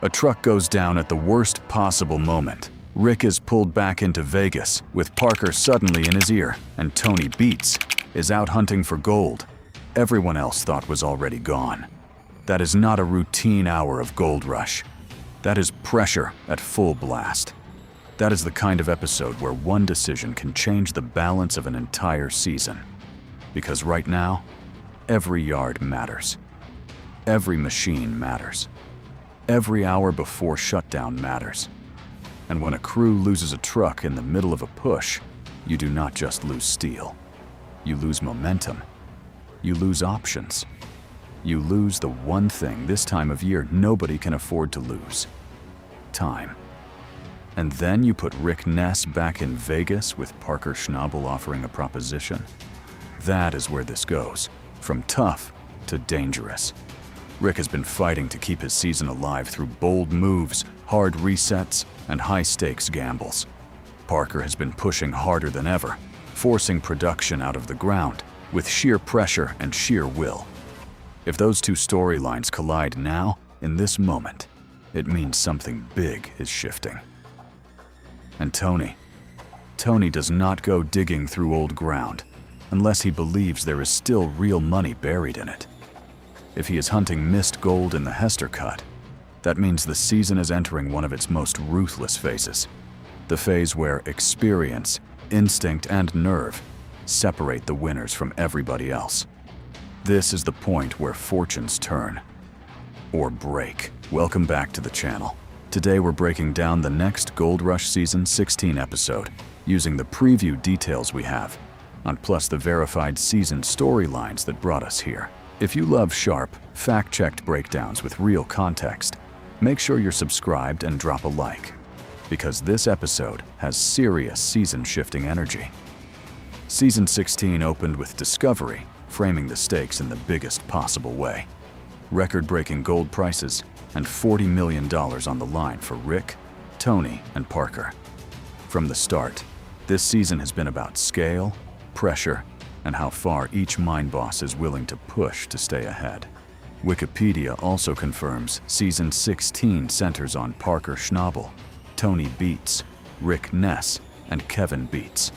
A truck goes down at the worst possible moment. Rick is pulled back into Vegas, with Parker suddenly in his ear, and Tony Beats is out hunting for gold. Everyone else thought was already gone. That is not a routine hour of Gold Rush. That is pressure at full blast. That is the kind of episode where one decision can change the balance of an entire season. Because right now, every yard matters. Every machine matters. Every hour before shutdown matters. And when a crew loses a truck in the middle of a push, you do not just lose steel. You lose momentum. You lose options. You lose the one thing this time of year nobody can afford to lose: time. And then you put Rick Ness back in Vegas with Parker Schnabel offering a proposition. That is where this goes, from tough to dangerous. Rick has been fighting to keep his season alive through bold moves, hard resets, and high-stakes gambles. Parker has been pushing harder than ever, forcing production out of the ground with sheer pressure and sheer will. If those two storylines collide now, in this moment, it means something big is shifting. And Tony does not go digging through old ground unless he believes there is still real money buried in it. If he is hunting missed gold in the Hester Cut, that means the season is entering one of its most ruthless phases. The phase where experience, instinct, and nerve separate the winners from everybody else. This is the point where fortunes turn or break. Welcome back to the channel. Today we're breaking down the next Gold Rush Season 16 episode using the preview details we have, and plus the verified season storylines that brought us here. If you love sharp, fact-checked breakdowns with real context, make sure you're subscribed and drop a like, because this episode has serious season-shifting energy. Season 16 opened with Discovery framing the stakes in the biggest possible way. Record-breaking gold prices and $40 million on the line for Rick, Tony, and Parker. From the start, this season has been about scale, pressure, and how far each mine boss is willing to push to stay ahead. Wikipedia also confirms Season 16 centers on Parker Schnabel, Tony Beats, Rick Ness, and Kevin Beats,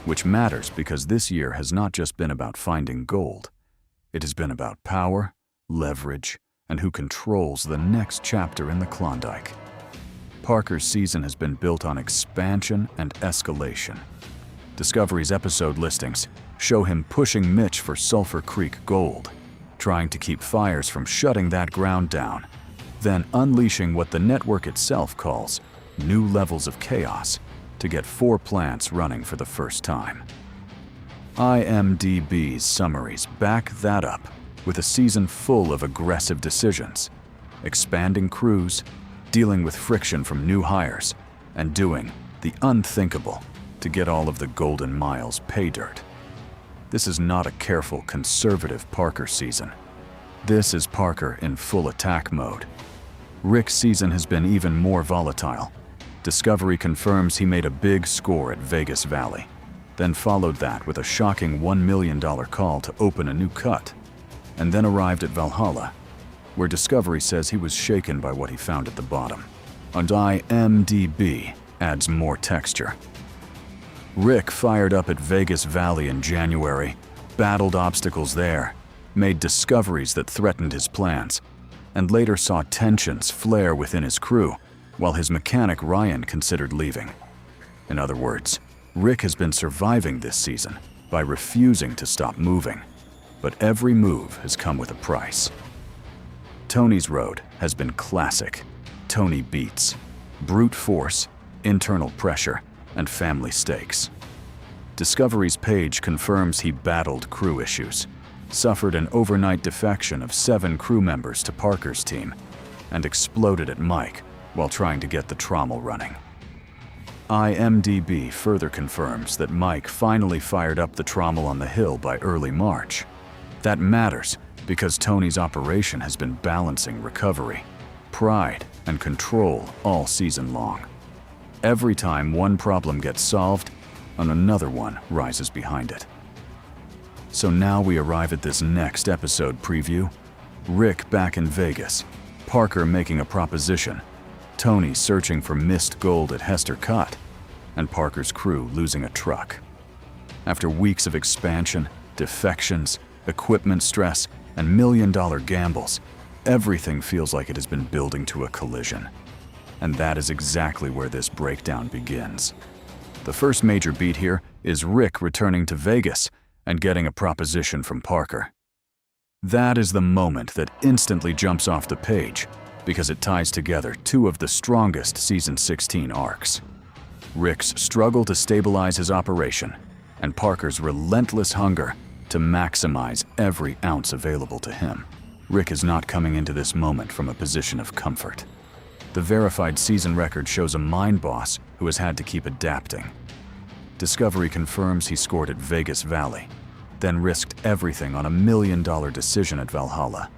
which matters because this year has not just been about finding gold. It has been about power, leverage, and who controls the next chapter in the Klondike. Parker's season has been built on expansion and escalation. Discovery's episode listings show him pushing Mitch for Sulphur Creek gold, trying to keep fires from shutting that ground down, then unleashing what the network itself calls new levels of chaos to get 4 plants running for the first time. IMDb's summaries back that up with a season full of aggressive decisions, expanding crews, dealing with friction from new hires, and doing the unthinkable to get all of the golden miles pay dirt. This is not a careful, conservative Parker season. This is Parker in full attack mode. Rick's season has been even more volatile. Discovery confirms he made a big score at Vegas Valley, then followed that with a shocking $1 million call to open a new cut, and then arrived at Valhalla, where Discovery says he was shaken by what he found at the bottom. And IMDb adds more texture. Rick fired up at Vegas Valley in January, battled obstacles there, made discoveries that threatened his plans, and later saw tensions flare within his crew, while his mechanic Ryan considered leaving. In other words, Rick has been surviving this season by refusing to stop moving, but every move has come with a price. Tony's road has been classic. Tony Beats, brute force, internal pressure, and family stakes. Discovery's page confirms he battled crew issues, suffered an overnight defection of 7 crew members to Parker's team, and exploded at Mike while trying to get the trommel running. IMDb further confirms that Mike finally fired up the trommel on the hill by early March. That matters because Tony's operation has been balancing recovery, pride, and control all season long. Every time one problem gets solved, another one rises behind it. So now we arrive at this next episode preview. Rick back in Vegas, Parker making a proposition, Tony searching for missed gold at Hester Cut, and Parker's crew losing a truck. After weeks of expansion, defections, equipment stress, and million-dollar gambles, everything feels like it has been building to a collision. And that is exactly where this breakdown begins. The first major beat here is Rick returning to Vegas and getting a proposition from Parker. That is the moment that instantly jumps off the page because it ties together two of the strongest Season 16 arcs. Rick's struggle to stabilize his operation and Parker's relentless hunger to maximize every ounce available to him. Rick is not coming into this moment from a position of comfort. The verified season record shows a mine boss who has had to keep adapting. Discovery confirms he scored at Vegas Valley, then risked everything on a $1 million decision at Valhalla.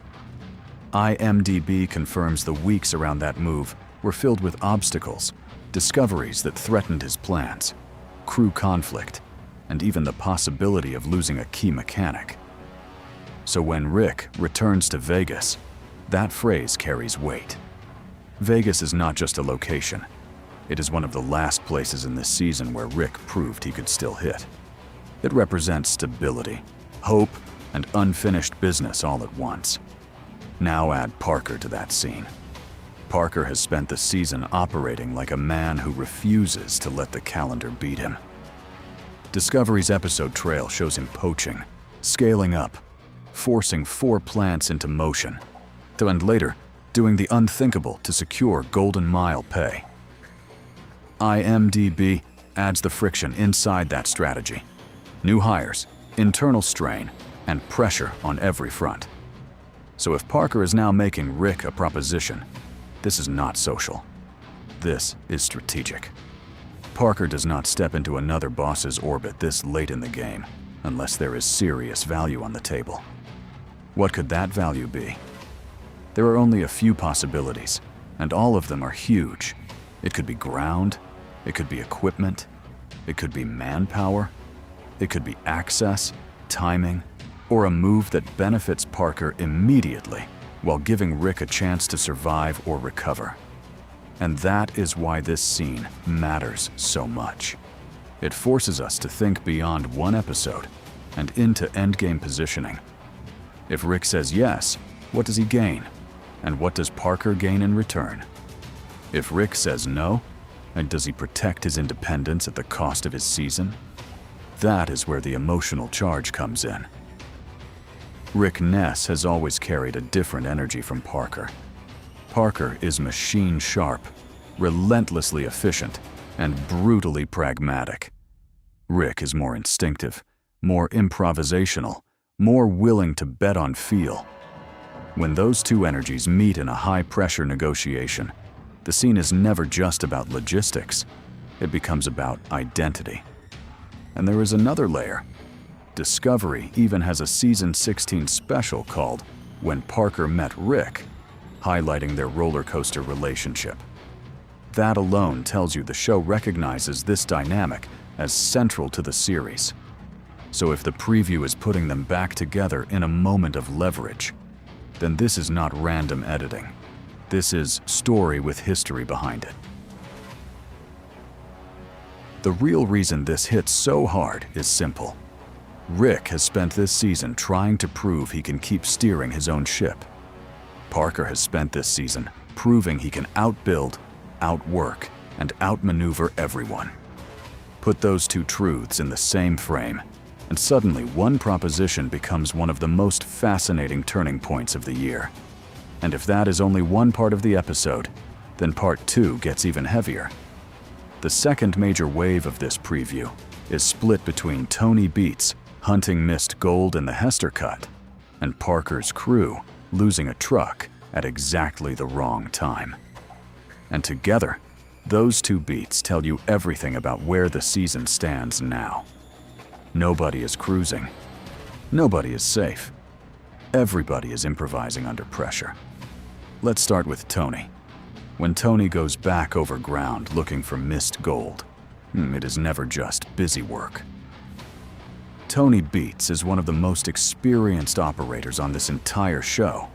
IMDb confirms the weeks around that move were filled with obstacles, discoveries that threatened his plans, crew conflict, and even the possibility of losing a key mechanic. So when Rick returns to Vegas, that phrase carries weight. Vegas is not just a location. It is one of the last places in this season where Rick proved he could still hit. It represents stability, hope, and unfinished business all at once. Now add Parker to that scene. Parker has spent the season operating like a man who refuses to let the calendar beat him. Discovery's episode trail shows him poaching, scaling up, forcing 4 plants into motion, and later doing the unthinkable to secure Golden Mile pay. IMDb adds the friction inside that strategy. New hires, internal strain, and pressure on every front. So if Parker is now making Rick a proposition, this is not social. This is strategic. Parker does not step into another boss's orbit this late in the game unless there is serious value on the table. What could that value be? There are only a few possibilities, and all of them are huge. It could be ground, it could be equipment, it could be manpower, it could be access, timing, or a move that benefits Parker immediately while giving Rick a chance to survive or recover. And that is why this scene matters so much. It forces us to think beyond one episode and into endgame positioning. If Rick says yes, what does he gain? And what does Parker gain in return? If Rick says no, and does he protect his independence at the cost of his season? That is where the emotional charge comes in. Rick Ness has always carried a different energy from Parker. Parker is machine sharp, relentlessly efficient, and brutally pragmatic. Rick is more instinctive, more improvisational, more willing to bet on feel. When those two energies meet in a high-pressure negotiation, the scene is never just about logistics. It becomes about identity. And there is another layer. Discovery even has a Season 16 special called When Parker Met Rick, highlighting their roller coaster relationship. That alone tells you the show recognizes this dynamic as central to the series. So if the preview is putting them back together in a moment of leverage, then this is not random editing. This is story with history behind it. The real reason this hits so hard is simple. Rick has spent this season trying to prove he can keep steering his own ship. Parker has spent this season proving he can outbuild, outwork, and outmaneuver everyone. Put those two truths in the same frame, and suddenly one proposition becomes one of the most fascinating turning points of the year. And if that is only one part of the episode, then part 2 gets even heavier. The second major wave of this preview is split between Tony Beets hunting missed gold in the Hester Cut and Parker's crew losing a truck at exactly the wrong time. And together, those two beats tell you everything about where the season stands now. Nobody is cruising. Nobody is safe. Everybody is improvising under pressure. Let's start with Tony. When Tony goes back over ground looking for missed gold, it is never just busy work. Tony Beets is one of the most experienced operators on this entire show,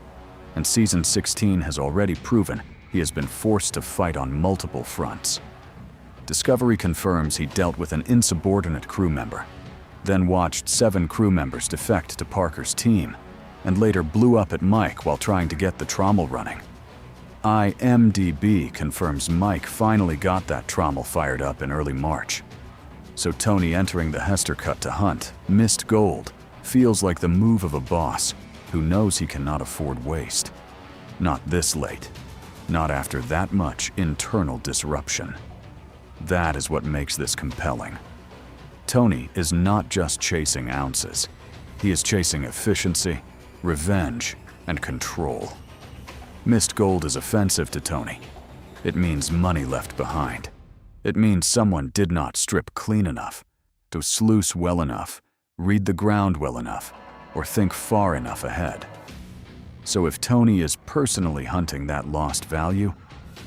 and Season 16 has already proven he has been forced to fight on multiple fronts. Discovery confirms he dealt with an insubordinate crew member, then watched 7 crew members defect to Parker's team, and later blew up at Mike while trying to get the trommel running. IMDb confirms Mike finally got that trommel fired up in early March. So Tony entering the Hester Cut to hunt missed gold feels like the move of a boss who knows he cannot afford waste. Not this late. Not after that much internal disruption. That is what makes this compelling. Tony is not just chasing ounces. He is chasing efficiency, revenge, and control. Missed gold is offensive to Tony. It means money left behind. It means someone did not strip clean enough, to sluice well enough, read the ground well enough, or think far enough ahead. So if Tony is personally hunting that lost value,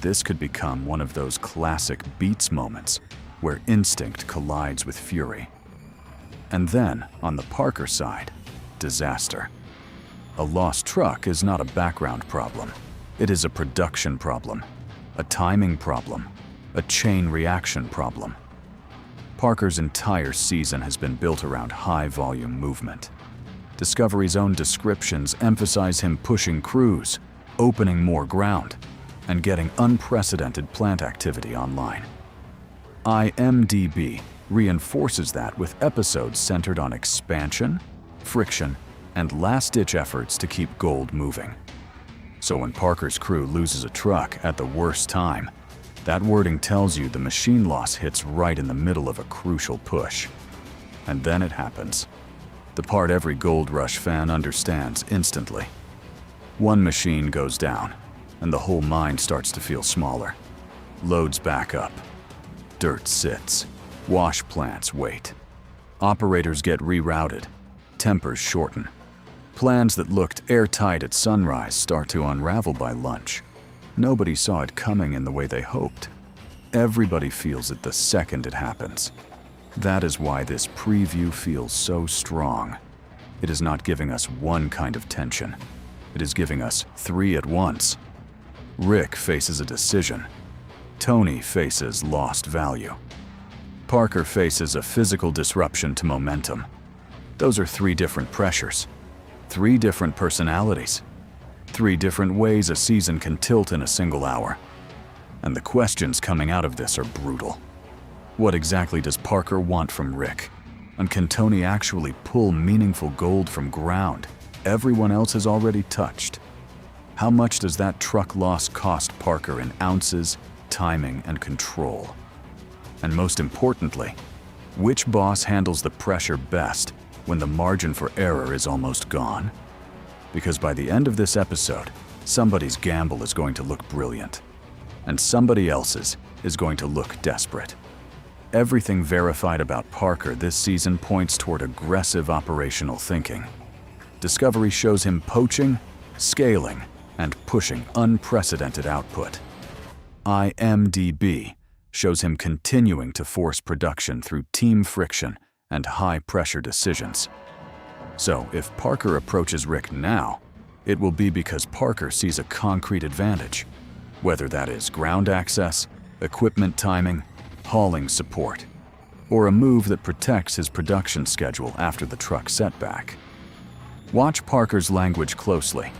this could become one of those classic Beats moments where instinct collides with fury. And then, on the Parker side, disaster. A lost truck is not a background problem. It is a production problem, a timing problem, a chain reaction problem. Parker's entire season has been built around high-volume movement. Discovery's own descriptions emphasize him pushing crews, opening more ground, and getting unprecedented plant activity online. IMDb reinforces that with episodes centered on expansion, friction, and last-ditch efforts to keep gold moving. So when Parker's crew loses a truck at the worst time, that wording tells you the machine loss hits right in the middle of a crucial push. And then it happens. The part every Gold Rush fan understands instantly. One machine goes down, and the whole mine starts to feel smaller. Loads back up. Dirt sits. Wash plants wait. Operators get rerouted. Tempers shorten. Plans that looked airtight at sunrise start to unravel by lunch. Nobody saw it coming in the way they hoped. Everybody feels it the second it happens. That is why this preview feels so strong. It is not giving us one kind of tension. It is giving us 3 at once. Rick faces a decision. Tony faces lost value. Parker faces a physical disruption to momentum. Those are 3 different pressures. 3 different personalities. 3 different ways a season can tilt in a single hour. And the questions coming out of this are brutal. What exactly does Parker want from Rick? And can Tony actually pull meaningful gold from ground everyone else has already touched? How much does that truck loss cost Parker in ounces, timing, and control? And most importantly, which boss handles the pressure best when the margin for error is almost gone? Because by the end of this episode, somebody's gamble is going to look brilliant, and somebody else's is going to look desperate. Everything verified about Parker this season points toward aggressive operational thinking. Discovery shows him poaching, scaling, and pushing unprecedented output. IMDb shows him continuing to force production through team friction and high-pressure decisions. So, if Parker approaches Rick now, it will be because Parker sees a concrete advantage, whether that is ground access, equipment timing, hauling support, or a move that protects his production schedule after the truck setback. Watch Parker's language closely.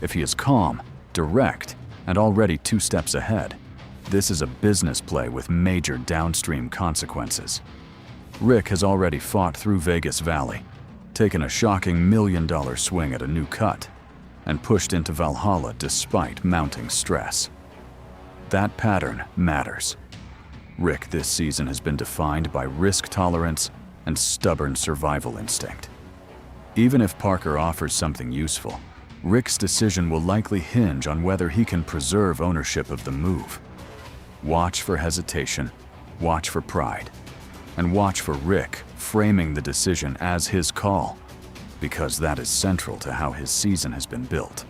If he is calm, direct, and already 2 steps ahead, this is a business play with major downstream consequences. Rick has already fought through Vegas Valley, taken a shocking $1 million swing at a new cut, and pushed into Valhalla despite mounting stress. That pattern matters. Rick this season has been defined by risk tolerance and stubborn survival instinct. Even if Parker offers something useful, Rick's decision will likely hinge on whether he can preserve ownership of the move. Watch for hesitation, watch for pride, and watch for Rick framing the decision as his call, because that is central to how his season has been built.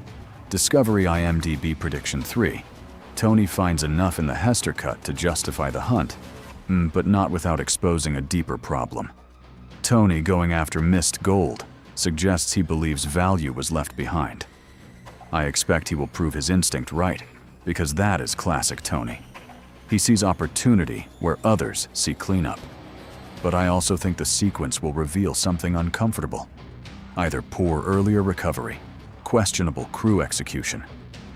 Discovery IMDb Prediction 3. Tony finds enough in the Hester Cut to justify the hunt, but not without exposing a deeper problem. Tony going after missed gold suggests he believes value was left behind. I expect he will prove his instinct right, because that is classic Tony. He sees opportunity where others see cleanup. But I also think the sequence will reveal something uncomfortable. Either poor earlier recovery, questionable crew execution,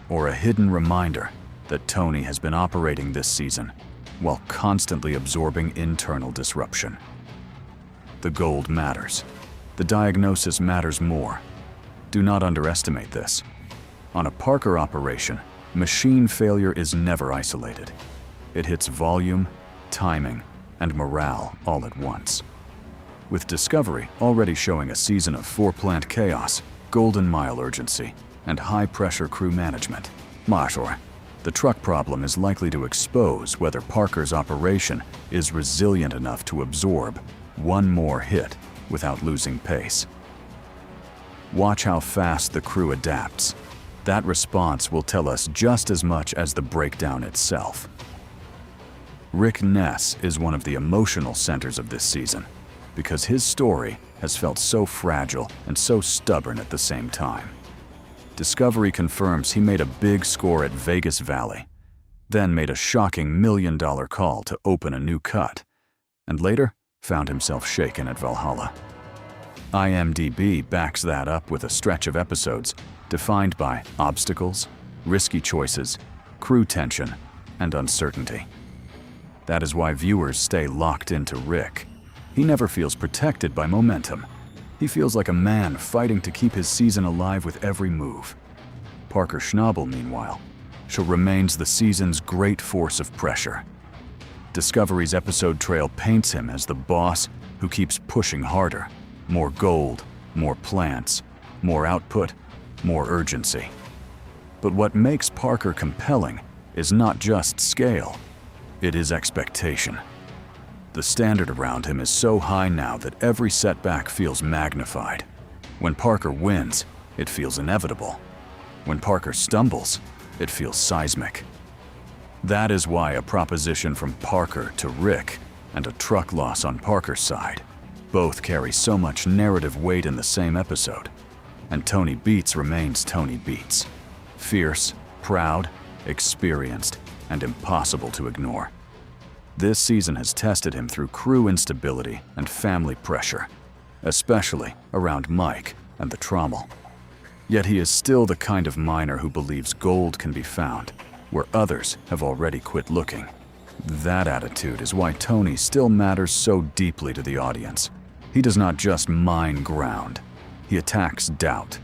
or a hidden reminder that Tony has been operating this season while constantly absorbing internal disruption. The gold matters. The diagnosis matters more. Do not underestimate this. On a Parker operation, machine failure is never isolated. It hits volume, timing, and morale all at once. With Discovery already showing a season of four-plant chaos, golden mile urgency, and high-pressure crew management, the truck problem is likely to expose whether Parker's operation is resilient enough to absorb one more hit without losing pace. Watch how fast the crew adapts. That response will tell us just as much as the breakdown itself. Rick Ness is one of the emotional centers of this season because his story has felt so fragile and so stubborn at the same time. Discovery confirms he made a big score at Vegas Valley, then made a shocking $1 million call to open a new cut, and later found himself shaken at Valhalla. IMDb backs that up with a stretch of episodes defined by obstacles, risky choices, crew tension, and uncertainty. That is why viewers stay locked into Rick. He never feels protected by momentum. He feels like a man fighting to keep his season alive with every move. Parker Schnabel, meanwhile, remains the season's great force of pressure. Discovery's episode trail paints him as the boss who keeps pushing harder. More gold, more plants, more output, more urgency. But what makes Parker compelling is not just scale, it is expectation. The standard around him is so high now that every setback feels magnified. When Parker wins, it feels inevitable. When Parker stumbles, it feels seismic. That is why a proposition from Parker to Rick and a truck loss on Parker's side both carry so much narrative weight in the same episode. And Tony Beets remains Tony Beets. Fierce, proud, experienced, and impossible to ignore. This season has tested him through crew instability and family pressure, especially around Mike and the Trommel. Yet he is still the kind of miner who believes gold can be found where others have already quit looking. That attitude is why Tony still matters so deeply to the audience. He does not just mine ground, he attacks doubt.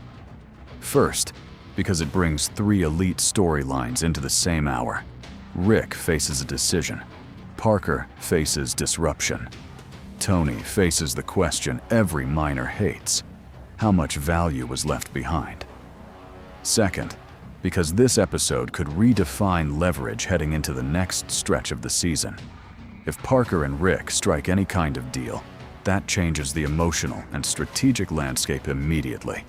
First, because it brings three elite storylines into the same hour. Rick faces a decision. Parker faces disruption. Tony faces the question every miner hates: how much value was left behind? Second, because this episode could redefine leverage heading into the next stretch of the season. If Parker and Rick strike any kind of deal, that changes the emotional and strategic landscape immediately.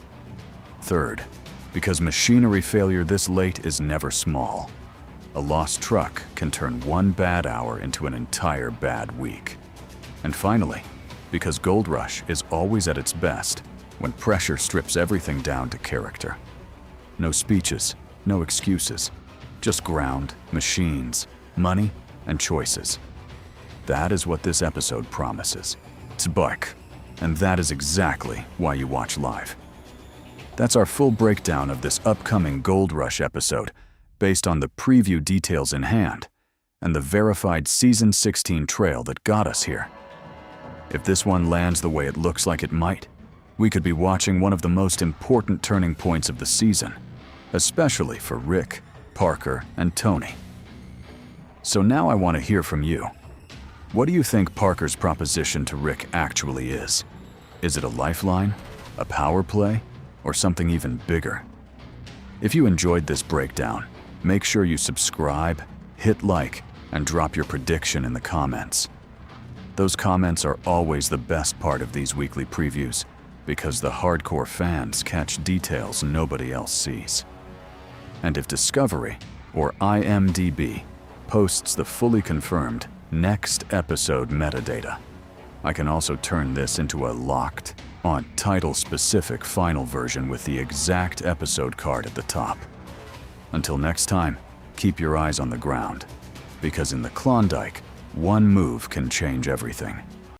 Third, because machinery failure this late is never small. A lost truck can turn one bad hour into an entire bad week. And finally, because Gold Rush is always at its best when pressure strips everything down to character. No speeches, no excuses, just ground, machines, money, and choices. That is what this episode promises. It's Buck, and that is exactly why you watch live. That's our full breakdown of this upcoming Gold Rush episode, based on the preview details in hand and the verified Season 16 trail that got us here. If this one lands the way it looks like it might, we could be watching one of the most important turning points of the season, especially for Rick, Parker, and Tony. So now I want to hear from you. What do you think Parker's proposition to Rick actually is? Is it a lifeline, a power play, or something even bigger? If you enjoyed this breakdown, make sure you subscribe, hit like, and drop your prediction in the comments. Those comments are always the best part of these weekly previews because the hardcore fans catch details nobody else sees. And if Discovery, or IMDb, posts the fully confirmed next episode metadata, I can also turn this into a locked, on title-specific final version with the exact episode card at the top. Until next time, keep your eyes on the ground. Because in the Klondike, one move can change everything.